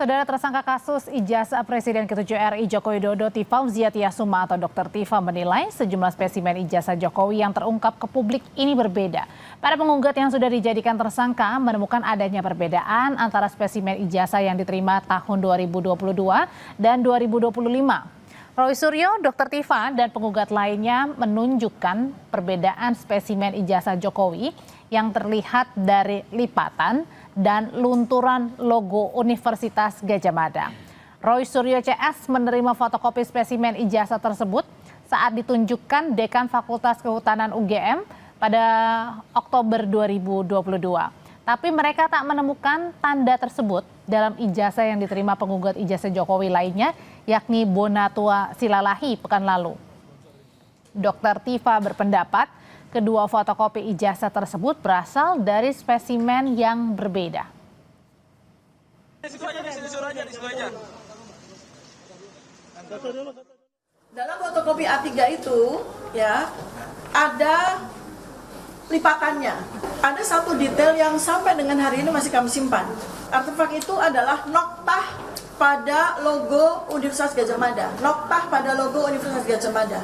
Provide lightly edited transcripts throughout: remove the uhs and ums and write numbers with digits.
Saudara tersangka kasus ijazah Presiden ke-7 RI Joko Widodo Fauzia Tiasuma atau Dr. Tiva menilai sejumlah spesimen ijazah Jokowi yang terungkap ke publik ini berbeda. Para penggugat yang sudah dijadikan tersangka menemukan adanya perbedaan antara spesimen ijazah yang diterima tahun 2022 dan 2025. Roy Suryo, Dr. Tiva, dan penggugat lainnya menunjukkan perbedaan spesimen ijazah Jokowi yang terlihat dari lipatan dan lunturan logo Universitas Gadjah Mada. Roy Suryo CS menerima fotokopi spesimen ijazah tersebut saat ditunjukkan Dekan Fakultas Kehutanan UGM pada Oktober 2022. Tapi mereka tak menemukan tanda tersebut dalam ijazah yang diterima penggugat ijazah Jokowi lainnya, yakni Bonatua Silalahi pekan lalu. Dr. Tiva berpendapat kedua fotokopi ijazah tersebut berasal dari spesimen yang berbeda. Dalam fotokopi A3 itu ya ada lipatannya. Ada satu detail yang sampai dengan hari ini masih kami simpan. Artefak itu adalah noktah pada logo Universitas Gadjah Mada. Noktah pada logo Universitas Gadjah Mada.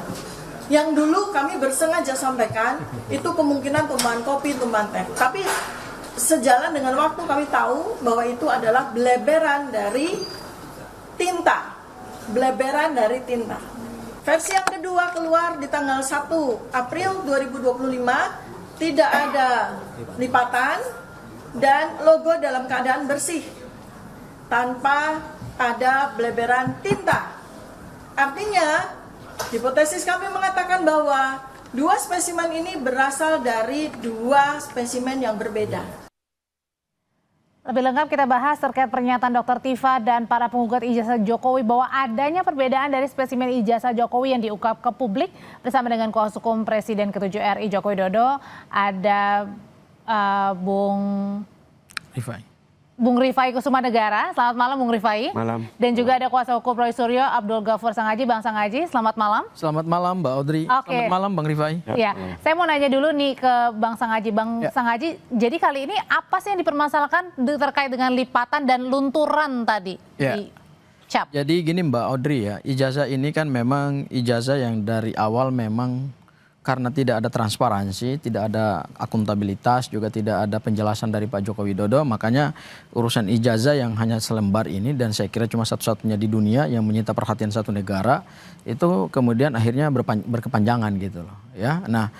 Yang dulu kami bersengaja sampaikan itu kemungkinan tumpahan kopi, tumpahan teh. Tapi sejalan dengan waktu kami tahu bahwa itu adalah beleberan dari tinta. Beleberan dari tinta. Versi yang kedua keluar di tanggal 1 April 2025, tidak ada lipatan dan logo dalam keadaan bersih tanpa ada beleberan tinta. Artinya hipotesis kami mengatakan bahwa dua spesimen ini berasal dari dua spesimen yang berbeda. Lebih lengkap kita bahas terkait pernyataan Dr. Tiva dan para penggugat ijazah Jokowi bahwa adanya perbedaan dari spesimen ijazah Jokowi yang diungkap ke publik. Bersama dengan kuasa hukum Presiden ke-7 RI Joko Widodo ada Bung Rifai Kusuma Negara. Selamat malam Bung Rifai. Malam. Dan juga ada kuasa hukum Roy Suryo, Abdul Ghafur Sangaji. Bang Sangaji, selamat malam. Selamat malam Mbak Audrey. Oke. Selamat malam Bang Rifai. Ya, saya mau nanya dulu nih ke Bang Sangaji. Bang Sangaji, jadi kali ini apa sih yang dipermasalahkan terkait dengan lipatan dan lunturan tadi di cap? Jadi gini Mbak Audrey ya, ijazah ini kan memang ijazah yang dari awal memang karena tidak ada transparansi, tidak ada akuntabilitas, juga tidak ada penjelasan dari Pak Joko Widodo, makanya urusan ijazah yang hanya selembar ini dan saya kira cuma satu-satunya di dunia yang menyita perhatian satu negara, itu kemudian akhirnya berkepanjangan gitu loh ya. Nah,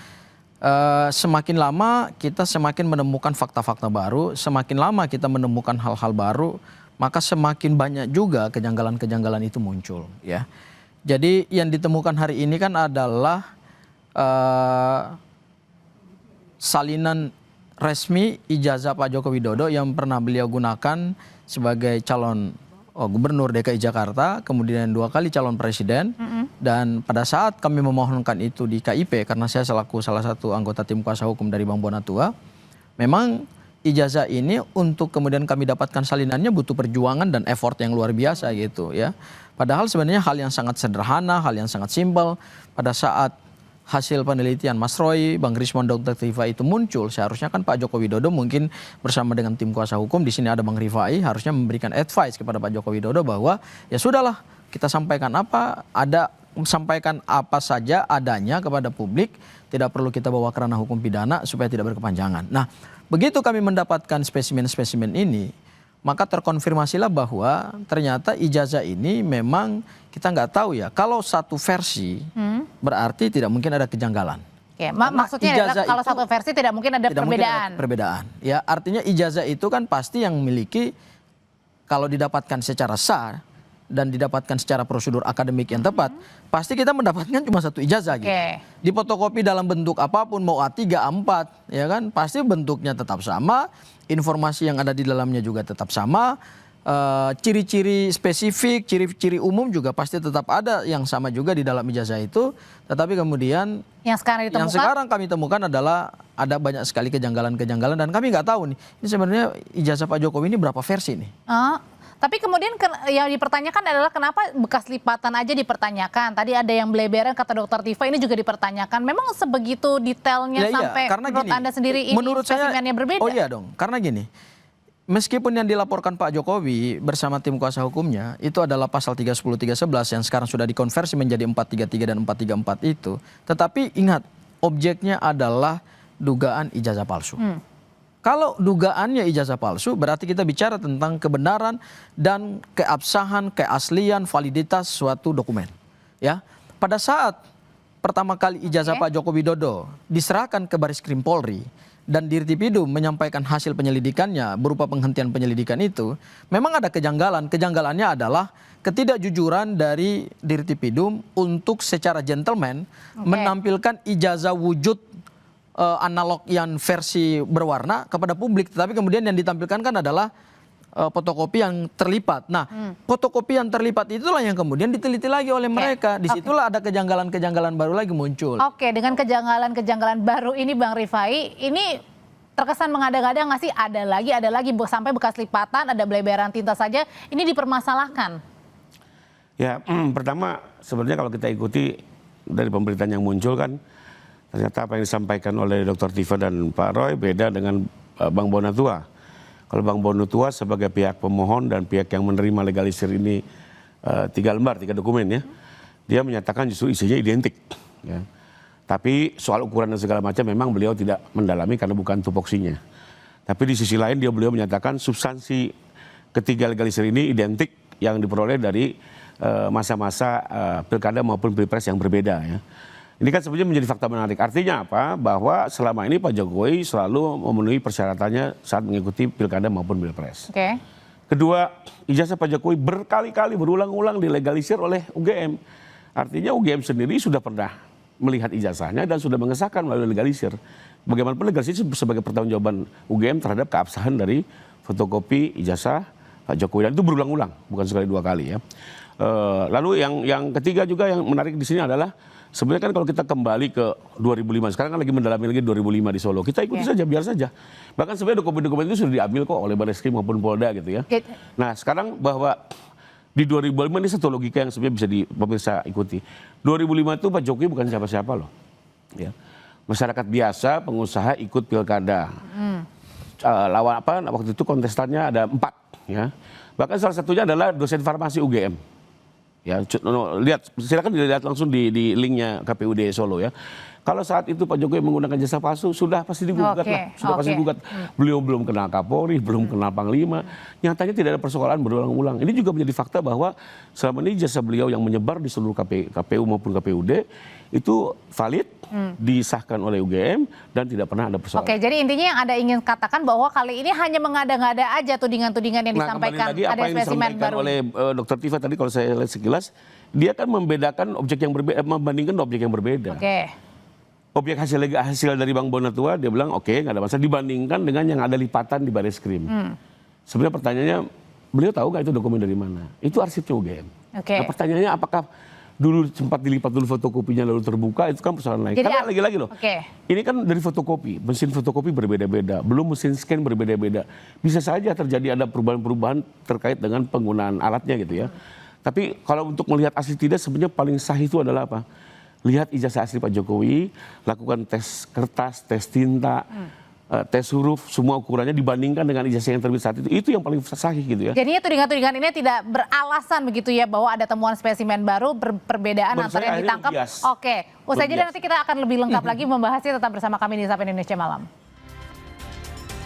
semakin lama kita semakin menemukan fakta-fakta baru, semakin lama kita menemukan hal-hal baru, maka semakin banyak juga kejanggalan-kejanggalan itu muncul ya. Jadi yang ditemukan hari ini kan adalah salinan resmi ijazah Pak Joko Widodo yang pernah beliau gunakan sebagai calon gubernur DKI Jakarta, kemudian 2 kali calon presiden. Dan pada saat kami memohonkan itu di KIP, karena saya selaku salah satu anggota tim kuasa hukum dari Bang Bonatua, memang ijazah ini untuk kemudian kami dapatkan salinannya butuh perjuangan dan effort yang luar biasa gitu ya. Padahal sebenarnya hal yang sangat sederhana, hal yang sangat simpel. Pada saat hasil penelitian Mas Roy, Bang Rismon, Dr. Tiva itu muncul, seharusnya kan Pak Joko Widodo mungkin bersama dengan tim kuasa hukum, di sini ada Bang Rifai, harusnya memberikan advice kepada Pak Joko Widodo bahwa ya sudahlah, kita sampaikan sampaikan apa saja adanya kepada publik, tidak perlu kita bawa ke ranah hukum pidana supaya tidak berkepanjangan. Nah, begitu kami mendapatkan spesimen-spesimen ini, maka terkonfirmasilah bahwa ternyata ijazah ini memang kita nggak tahu ya. Kalau satu versi berarti tidak mungkin ada kejanggalan. Oke, maksudnya adalah kalau satu versi tidak mungkin ada perbedaan. Perbedaan. Ya, artinya ijazah itu kan pasti yang memiliki kalau didapatkan secara sah dan didapatkan secara prosedur akademik yang tepat, pasti kita mendapatkan cuma satu ijazah gitu. Di fotokopi dalam bentuk apapun, mau A3, A4, ya kan, pasti bentuknya tetap sama, informasi yang ada di dalamnya juga tetap sama, ciri-ciri spesifik, ciri-ciri umum juga pasti tetap ada yang sama juga di dalam ijazah itu. Tetapi kemudian yang sekarang kami temukan adalah ada banyak sekali kejanggalan-kejanggalan dan kami nggak tahu nih, ini sebenarnya ijazah Pak Jokowi ini berapa versi nih? Tapi kemudian yang dipertanyakan adalah kenapa bekas lipatan aja dipertanyakan. Tadi ada yang beleberan kata Dr. Tiva, ini juga dipertanyakan. Memang sebegitu detailnya sampai menurut Anda sendiri ini spesimennya berbeda? Oh iya dong, karena gini, meskipun yang dilaporkan Pak Jokowi bersama tim kuasa hukumnya itu adalah pasal 310, 311 yang sekarang sudah dikonversi menjadi 433 dan 434 itu. Tetapi ingat, objeknya adalah dugaan ijazah palsu. Kalau dugaannya ijazah palsu, berarti kita bicara tentang kebenaran dan keabsahan, keaslian, validitas suatu dokumen. Ya, pada saat pertama kali ijazah Pak Joko Widodo diserahkan ke Baris Krim Polri dan Dirtipidum menyampaikan hasil penyelidikannya berupa penghentian penyelidikan itu, memang ada kejanggalan. Kejanggalannya adalah ketidakjujuran dari Dirtipidum untuk secara gentleman menampilkan ijazah wujud analog yang versi berwarna kepada publik, tetapi kemudian yang ditampilkan kan adalah fotokopi yang terlipat. Nah, fotokopi yang terlipat itulah yang kemudian diteliti lagi oleh mereka. Disitulah ada kejanggalan-kejanggalan baru lagi muncul. Oke, dengan kejanggalan-kejanggalan baru ini Bang Rifai, ini terkesan mengada-ngada nggak sih? Ada lagi sampai bekas lipatan, ada beleberan tinta saja, ini dipermasalahkan. Ya, pertama sebenarnya kalau kita ikuti dari pemberitaan yang muncul kan, ternyata apa yang disampaikan oleh Dr. Tifa dan Pak Roy beda dengan Bang Bonatua. Kalau Bang Bonatua sebagai pihak pemohon dan pihak yang menerima legalisir ini 3 lembar, 3 dokumen ya, dia menyatakan justru isinya identik. Ya. Tapi soal ukuran dan segala macam memang beliau tidak mendalami karena bukan tupoksinya. Tapi di sisi lain beliau menyatakan substansi ketiga legalisir ini identik yang diperoleh dari masa-masa pilkada maupun pilpres yang berbeda ya. Ini kan sebenarnya menjadi fakta menarik. Artinya apa? Bahwa selama ini Pak Jokowi selalu memenuhi persyaratannya saat mengikuti pilkada maupun pilpres. Kedua, ijazah Pak Jokowi berkali-kali berulang-ulang dilegalisir oleh UGM. Artinya UGM sendiri sudah pernah melihat ijazahnya dan sudah mengesahkan melalui legalisir. Bagaimanapun legalisir sebagai pertanggungjawaban UGM terhadap keabsahan dari fotokopi ijazah Pak Jokowi, dan itu berulang-ulang, bukan sekali 2 kali ya. Lalu yang ketiga juga yang menarik di sini adalah sebenarnya kan kalau kita kembali ke 2005, sekarang kan lagi mendalami lagi 2005 di Solo. Kita ikuti saja, biar saja. Bahkan sebenarnya dokumen-dokumen itu sudah diambil kok oleh Barreskrim maupun Polda gitu ya. Nah sekarang bahwa di 2005 ini satu logika yang sebenarnya bisa pemirsa ikuti. 2005 itu Pak Jokowi bukan siapa-siapa loh. Ya. Masyarakat biasa, pengusaha ikut pilkada. Lawan apa? Waktu itu kontestannya ada 4. Ya. Bahkan salah satunya adalah dosen farmasi UGM. Ya, lihat, silakan dilihat langsung di linknya KPUD Solo ya. Kalau saat itu Pak Jokowi menggunakan jasa palsu, sudah pasti digugat lah, sudah pasti digugat. Beliau belum kenal Kapolri, belum kenal Panglima. Nyatanya tidak ada persoalan berulang-ulang. Ini juga menjadi fakta bahwa selama ini jasa beliau yang menyebar di seluruh KPU maupun KPUD itu valid, disahkan oleh UGM dan tidak pernah ada persoalan. Oke, jadi intinya yang Anda ingin katakan bahwa kali ini hanya mengada-ngada aja tudingan-tudingan yang disampaikan. Lagi, apa yang disampaikan oleh Dr. Tifa tadi kalau saya lihat sekilas, dia kan membedakan objek yang berbeda, membandingkan objek yang berbeda. Objek hasil dari Bang Bonatua, dia bilang oke, nggak ada masalah, dibandingkan dengan yang ada lipatan di Barreskrim. Sebenarnya pertanyaannya, beliau tahu nggak itu dokumen dari mana? Itu arsipnya UGM. Nah, pertanyaannya apakah dulu sempat dilipat dulu fotokopinya lalu terbuka, itu kan persoalan lain. Karena lagi-lagi loh, ini kan dari fotokopi, mesin fotokopi berbeda-beda, belum mesin scan berbeda-beda. Bisa saja terjadi ada perubahan-perubahan terkait dengan penggunaan alatnya gitu ya. Tapi kalau untuk melihat asli tidak, sebenarnya paling sah itu adalah apa? Lihat ijazah asli Pak Jokowi, lakukan tes kertas, tes tinta, tes huruf, semua ukurannya dibandingkan dengan ijazah yang terbit saat itu yang paling sahih gitu ya. Jadinya tudingan-tudingan ini tidak beralasan begitu ya bahwa ada temuan spesimen baru, perbedaan antara yang ditangkap. Usai jeda nanti kita akan lebih lengkap lagi membahasnya, tetap bersama kami di Sapa Indonesia Malam.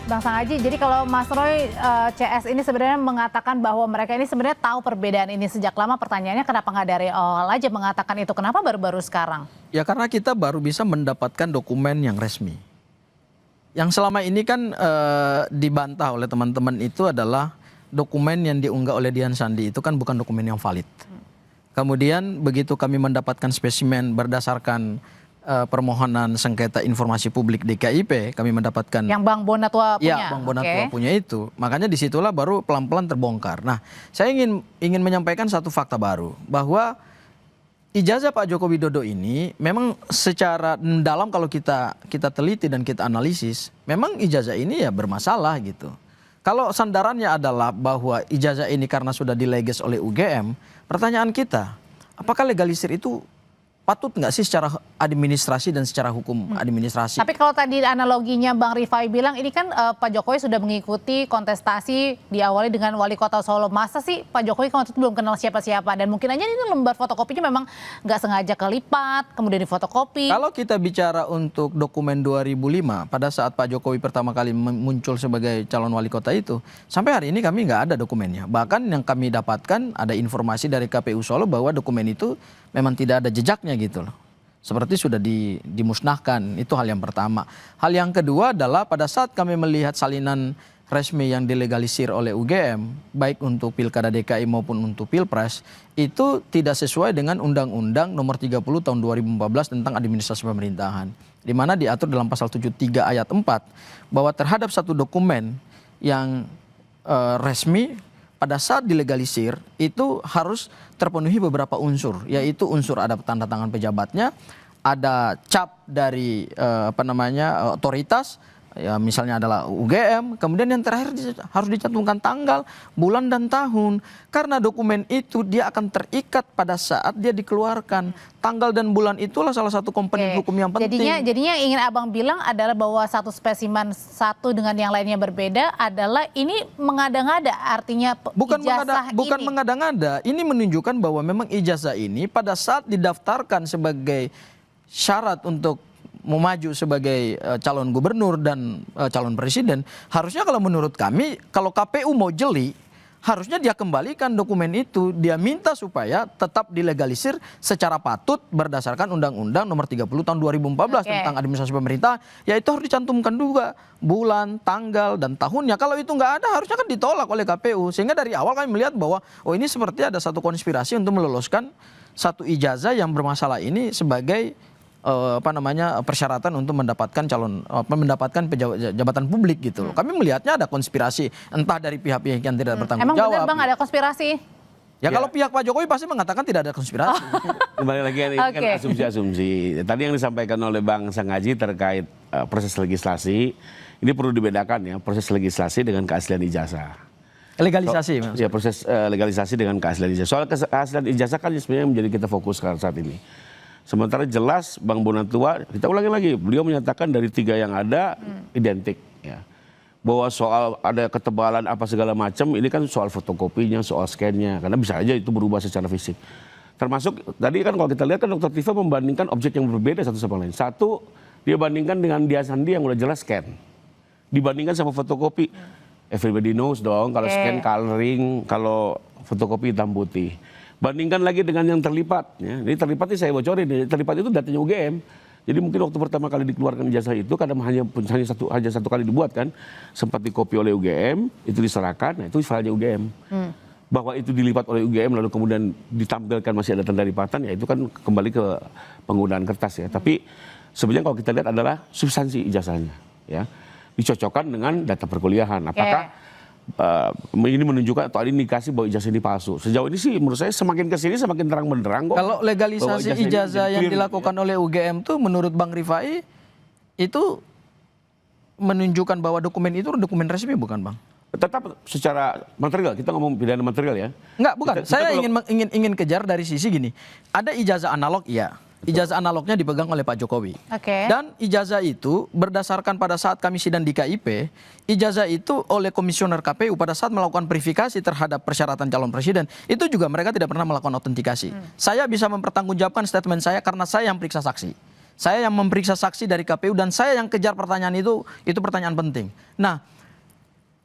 Bang Sanghaji, jadi kalau Mas Roy CS ini sebenarnya mengatakan bahwa mereka ini sebenarnya tahu perbedaan ini sejak lama, pertanyaannya kenapa nggak dari awal aja mengatakan itu, kenapa baru-baru sekarang? Ya karena kita baru bisa mendapatkan dokumen yang resmi. Yang selama ini kan dibantah oleh teman-teman itu adalah dokumen yang diunggah oleh Dian Sandi itu kan bukan dokumen yang valid. Kemudian begitu kami mendapatkan spesimen berdasarkan permohonan sengketa informasi publik DKIP, kami mendapatkan yang Bang Bonatua punya. Ya, Bang Bonatua punya itu. Makanya disitulah baru pelan-pelan terbongkar. Nah, saya ingin menyampaikan satu fakta baru bahwa ijazah Pak Joko Widodo ini memang secara dalam kalau kita teliti dan kita analisis, memang ijazah ini ya bermasalah gitu. Kalau sandarannya adalah bahwa ijazah ini karena sudah dileges oleh UGM, pertanyaan kita, apakah legalisir itu patut nggak sih secara administrasi dan secara hukum administrasi? Tapi kalau tadi analoginya Bang Rifai bilang, ini kan Pak Jokowi sudah mengikuti kontestasi diawali dengan wali kota Solo. Masa sih Pak Jokowi waktu itu belum kenal siapa-siapa, dan mungkin aja ini lembar fotokopinya memang nggak sengaja kelipat, kemudian difotokopi. Kalau kita bicara untuk dokumen 2005, pada saat Pak Jokowi pertama kali muncul sebagai calon wali kota itu, sampai hari ini kami nggak ada dokumennya. Bahkan yang kami dapatkan ada informasi dari KPU Solo bahwa dokumen itu memang tidak ada jejaknya gitu loh. Seperti sudah dimusnahkan, itu hal yang pertama. Hal yang kedua adalah pada saat kami melihat salinan resmi yang dilegalisir oleh UGM, baik untuk Pilkada DKI maupun untuk Pilpres, itu tidak sesuai dengan Undang-Undang Nomor 30 Tahun 2014 tentang Administrasi Pemerintahan. Di mana diatur dalam pasal 73 ayat 4 bahwa terhadap satu dokumen yang resmi pada saat dilegalisir itu harus terpenuhi beberapa unsur, yaitu unsur ada tanda tangan pejabatnya, ada cap dari otoritas, ya misalnya adalah UGM, kemudian yang terakhir harus dicantumkan tanggal, bulan dan tahun. Karena dokumen itu dia akan terikat pada saat dia dikeluarkan. Tanggal dan bulan itulah salah satu komponen hukum yang penting. Jadinya ingin Abang bilang adalah bahwa satu spesimen satu dengan yang lainnya berbeda adalah ini mengada-ngada, artinya bukan ijazah mengada-ngada. Ini menunjukkan bahwa memang ijazah ini pada saat didaftarkan sebagai syarat untuk mau maju sebagai calon gubernur dan calon presiden, harusnya kalau menurut kami, kalau KPU mau jeli, harusnya dia kembalikan dokumen itu, dia minta supaya tetap dilegalisir secara patut berdasarkan Undang-Undang Nomor 30 Tahun 2014 tentang Administrasi Pemerintah, yaitu harus dicantumkan juga bulan, tanggal, dan tahunnya. Kalau itu nggak ada, harusnya kan ditolak oleh KPU. Sehingga dari awal kami melihat bahwa ini seperti ada satu konspirasi untuk meloloskan satu ijazah yang bermasalah ini sebagai persyaratan untuk mendapatkan jabatan publik gitu loh. Kami melihatnya ada konspirasi entah dari pihak-pihak yang tidak bertanggung jawab. Emang benar Bang ada konspirasi? Ya kalau pihak Pak Jokowi pasti mengatakan tidak ada konspirasi. Kembali lagi ini kan asumsi-asumsi. Tadi yang disampaikan oleh Bang Sanghaji terkait proses legislasi, ini perlu dibedakan ya, proses legislasi dengan keaslian ijazah. Legalisasi. Ya, proses legalisasi dengan keaslian ijazah. Soal keaslian ijazah kan sebenarnya menjadi kita fokus saat ini. Sementara jelas Bang Bonatua, kita ulangi lagi, beliau menyatakan dari 3 yang ada identik. Ya. Bahwa soal ada ketebalan apa segala macam, ini kan soal fotokopinya, soal scan-nya. Karena bisa aja itu berubah secara fisik. Termasuk, tadi kan kalau kita lihat kan Dr. Tifa membandingkan objek yang berbeda satu sama lain. Satu, dia bandingkan dengan Dia Sandi yang udah jelas scan. Dibandingkan sama fotokopi. Everybody knows dong, kalau scan coloring, kalau fotokopi hitam putih. Bandingkan lagi dengan yang terlipat. Ya. Jadi terlipat ini saya bocorin. Terlipat itu datanya UGM. Jadi mungkin waktu pertama kali dikeluarkan ijazah itu karena hanya satu kali dibuat kan, sempat dikopi oleh UGM, itu diserahkan, nah itu filenya UGM. Bahwa itu dilipat oleh UGM lalu kemudian ditampilkan masih ada tanda lipatan, ya itu kan kembali ke penggunaan kertas ya. Tapi sebenarnya kalau kita lihat adalah substansi ijazahnya, ya dicocokkan dengan data perkuliahan. Apakah ini menunjukkan atau ada indikasi bahwa ijazah ini palsu? Sejauh ini sih menurut saya semakin kesini semakin terang benderang kok. Kalau legalisasi ijazah yang dilakukan oleh UGM tuh menurut Bang Rifai itu menunjukkan bahwa dokumen itu dokumen resmi bukan Bang? Tetap secara material, kita ngomong pidana material ya. Enggak, bukan. Saya ingin kejar dari sisi gini. Ada ijazah analog, iya. Ijazah analognya dipegang oleh Pak Jokowi. Dan ijazah itu berdasarkan pada saat kami sidang di KIP, ijazah itu oleh komisioner KPU pada saat melakukan verifikasi terhadap persyaratan calon presiden, itu juga mereka tidak pernah melakukan autentikasi. Saya bisa mempertanggungjawabkan statement saya karena saya yang periksa saksi. Saya yang memeriksa saksi dari KPU dan saya yang kejar pertanyaan itu pertanyaan penting. Nah,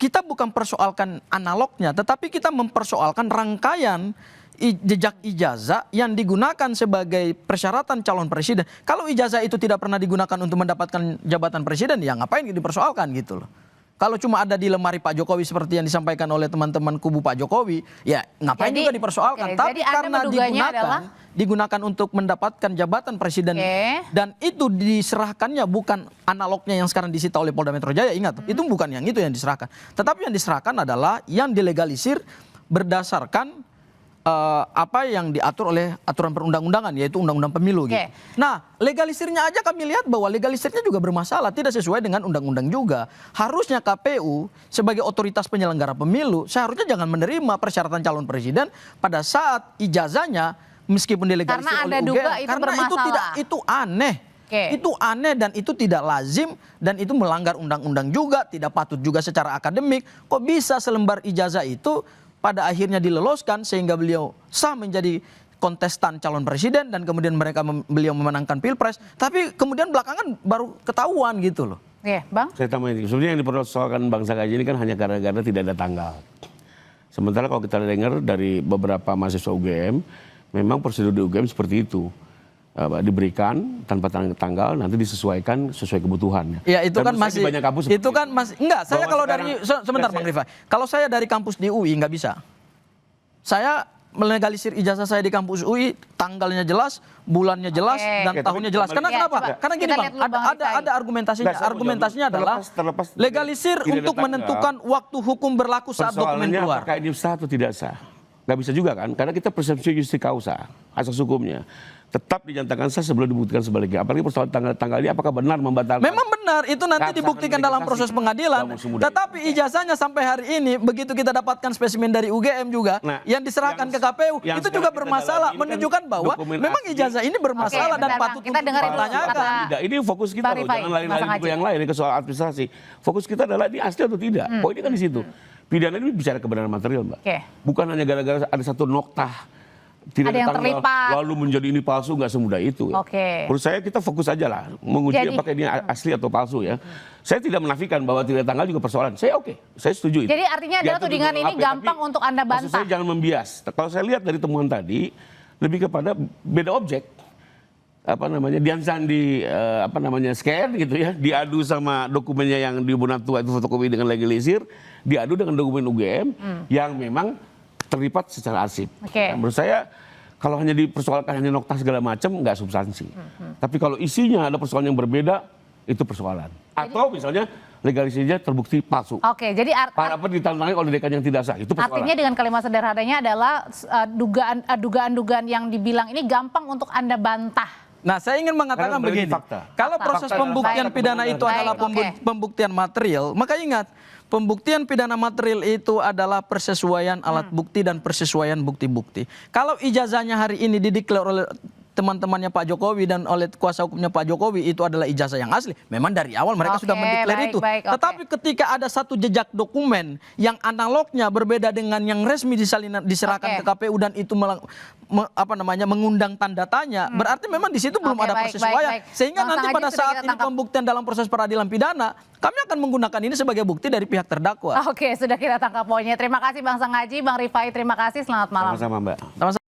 kita bukan persoalkan analognya, tetapi kita mempersoalkan rangkaian jejak ijazah yang digunakan sebagai persyaratan calon presiden. Kalau ijazah itu tidak pernah digunakan untuk mendapatkan jabatan presiden, ya ngapain dipersoalkan gitu loh. Kalau cuma ada di lemari Pak Jokowi seperti yang disampaikan oleh teman-teman kubu Pak Jokowi, ya ngapain juga dipersoalkan. Tapi karena digunakan untuk mendapatkan jabatan presiden dan itu diserahkannya bukan analognya yang sekarang disita oleh Polda Metro Jaya, ingat, itu bukan yang itu yang diserahkan. Tetapi yang diserahkan adalah yang dilegalisir berdasarkan apa yang diatur oleh aturan perundang-undangan, yaitu undang-undang pemilu gitu. Nah, legalisirnya aja kami lihat bahwa legalisirnya juga bermasalah, tidak sesuai dengan undang-undang juga. Harusnya KPU sebagai otoritas penyelenggara pemilu seharusnya jangan menerima persyaratan calon presiden pada saat ijazahnya meskipun dilegalisir Karena oleh Anda UGM. duga itu Karena bermasalah. itu aneh. Oke. Itu aneh dan itu tidak lazim dan itu melanggar undang-undang juga, tidak patut juga secara akademik. Kok bisa selembar ijazah itu pada akhirnya diloloskan sehingga beliau sah menjadi kontestan calon presiden dan kemudian beliau memenangkan Pilpres, tapi kemudian belakangan baru ketahuan gitu loh. Oke, Bang. Saya tambahin, sebenarnya yang dipersoalkan bangsa kaji ini kan hanya gara-gara tidak ada tanggal. Sementara kalau kita dengar dari beberapa mahasiswa UGM, memang prosedur di UGM seperti itu. Diberikan tanpa tanggal, nanti disesuaikan sesuai kebutuhan. Ya itu Dan kan menurut saya masih, di banyak kampus itu kan masih, enggak, saya Bahwa kalau sekarang- dari, sebentar Bang Rifai, kalau saya dari kampus di UI nggak bisa. Saya melegalisir ijazah saya di kampus UI, tanggalnya jelas, bulannya jelas, Oke. dan Oke, tahunnya tapi jelas. Karena Ya, kenapa? coba Karena gini kita Bang, lihat dulu Bang Rifai. ada argumentasinya. Nggak, saya mau Argumentasinya jawab. adalah Terlepas legalisir tidak ada untuk tanggal. menentukan waktu hukum berlaku saat dokumen Persoalannya keluar. apakah ini sah atau tidak sah? Nggak bisa juga kan, karena kita persepsi justi causa, asas hukumnya. Tetap dinyatakan sah sebelum dibuktikan sebaliknya. Apalagi persoalan tanggal ini apakah benar membatalkan? Memang benar, itu nanti Nggak dibuktikan bisa dalam proses pengadilan. Nggak semudah itu. Tetapi ijazahnya sampai hari ini, begitu kita dapatkan spesimen dari UGM juga, Nah, yang diserahkan yang- ke KPU, yang itu sekarang juga kita bermasalah, dalami ini kan menunjukkan bahwa dokumen memang asli. ijazah ini bermasalah Oke, dan bentar, Bang. patut Kita untuk dengerin dulu dipertanyakan. kata- Tidak, ini fokus kita Bang loh, Rifai, jangan lari-lari Mas ke Haji. yang lain, ini ke soal administrasi. Fokus kita adalah ini asli atau tidak. Poinnya kan di situ. Pidana ini bicara kebenaran material, Mbak. Oke. Bukan hanya gara-gara ada satu noktah. Tidak Ada yang tanggal, terlipat. lalu menjadi ini palsu, nggak semudah itu. Oke. Menurut saya kita fokus aja lah, menguji Jadi- apakah ini asli atau palsu ya. Saya tidak menafikan bahwa tidak tanggal juga persoalan. Saya oke, saya setuju itu. Jadi artinya adalah Diatur di tudingan ini Undang-Undang gampang tapi untuk Anda maksud saya bantah. jangan membias. Kalau saya lihat dari temuan tadi, lebih kepada beda objek. Diansan di scan gitu ya, diadu sama dokumennya yang di Bonatua itu fotokopi dengan legalisir, diadu dengan dokumen UGM yang memang terlipat secara arsip. Oke. Nah, menurut saya kalau hanya dipersoalkan hanya noktah segala macam nggak substansi. Tapi kalau isinya ada persoalan yang berbeda, itu persoalan. Atau misalnya legalisirnya terbukti palsu. Oke, jadi Apa ditantangin oleh dekan yang tidak sah, itu persoalan. artinya dengan kalimat sederhananya adalah dugaan-dugaan yang dibilang ini gampang untuk Anda bantah. Nah, saya ingin mengatakan Karena berarti begini. fakta. Kalau Fakta. proses Fakta pembuktian adalah pidana fakta itu kebenaran. adalah Baik, oke. pembuktian material, maka ingat, pembuktian pidana material itu adalah persesuaian alat bukti dan persesuaian bukti-bukti. Kalau ijazahnya hari ini dideklar oleh teman-temannya Pak Jokowi dan oleh kuasa hukumnya Pak Jokowi itu adalah ijazah yang asli. Memang dari awal mereka Oke, sudah mendeklar baik, itu. baik, oke. Tetapi ketika ada satu jejak dokumen yang analognya berbeda dengan yang resmi diserahkan Oke. ke KPU dan itu mengundang tanda tanya, berarti memang di situ belum Oke, ada baik, persesuaian. baik, baik. Sehingga Bang nanti Haji pada sudah saat kita ini tangkap. pembuktian dalam proses peradilan pidana, kami akan menggunakan ini sebagai bukti dari pihak terdakwa. Oke, sudah kita tangkap poinnya. Terima kasih Bang Sang Haji, Bang Rifai, terima kasih. Selamat malam. Sama-sama, Mbak. Sama-sama.